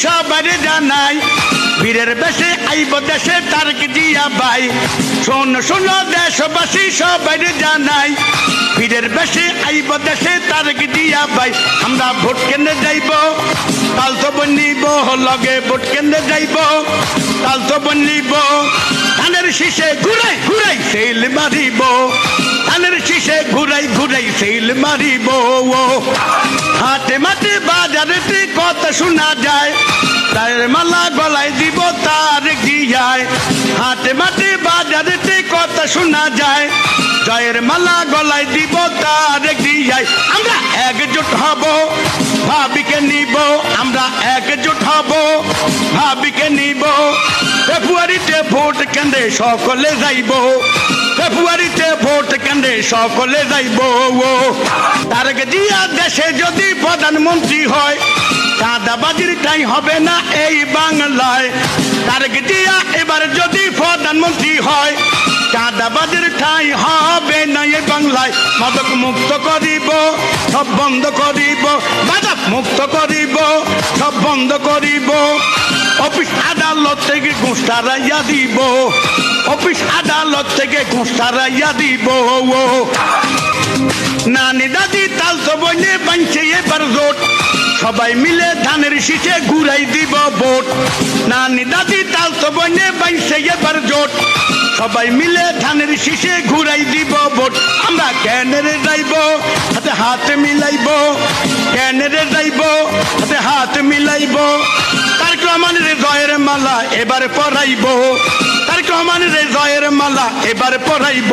সবারে জানাই বীরের বেশে আইব দেশে তারেক জিয়া ভাই শোন শোনো দেশবাসী সবারে জানাই বীরের বেশে আইব দেশে তারেক জিয়া ভাই আমরা ভোট কেন্দ্রে যাইব তাল তো বনিব লগে ভোট কেন্দ্রে যাইব তাল তো বনিব ধানের শীষে ঘুরাই ঘুরাই সেল মারিব ধানের শীষে ঘুরাই ঘুরাই সেল মারিব হাটে মাঠে বাজারেতে কথা শোনা যায় তারের মালা গলায় দিব তারেক জিয়ায় হাটে মাঠে বাজারেতে কথা শোনা যায় জয়ের মালা গলায় দিব তারেক জিয়ায় আমরা একজোট হব ভাবিকে নিব আমরা একজোট হব ভাবিকে নিব ফেব্রুয়ারিতে ভোট কেন্দ্রে সকলে যাইব ফেব্রুয়ারিতে ভোট কেন্দ্রে সকলে যাইব তারেক জিয়া দেশে যদি প্রধানমন্ত্রী হয় চাঁদাবাজির ঠাঁই হবে না এই বাংলায় তারেক জিয়া এবার যদি প্রধানমন্ত্রী হয় চাঁদাবাজির ঠাঁই হবে না এই বাংলায় মাদক মুক্ত করিব সব বন্ধ করিব মাদক মুক্ত করিব সব বন্ধ করিব অফিস আদালত থেকে ঘুষ তাড়াইয়া দিব অফিস আদালত থেকে ঘুষ তাড়াইয়া দিব নানি দাদি তাল তো বইনে বাঁচছে এবার জোট সবাই মিলে ধানের শীষে ঘুরাই দিব ভোট নানি দাদি তাল তো বইনে বাঁচছে এবার জোট সবাই মিলে ধানের শীষে ঘুরাই দিব ভোট আমরা ক্যানেরে যাইব হাতে হাত মিলাইব ক্যানেরে যাইব হাতে হাত মিলাইব তারেক রহমানের জয়ের মালা এবার পরাইব তারেক রহমানের জয়ের মালা এবার পরাইব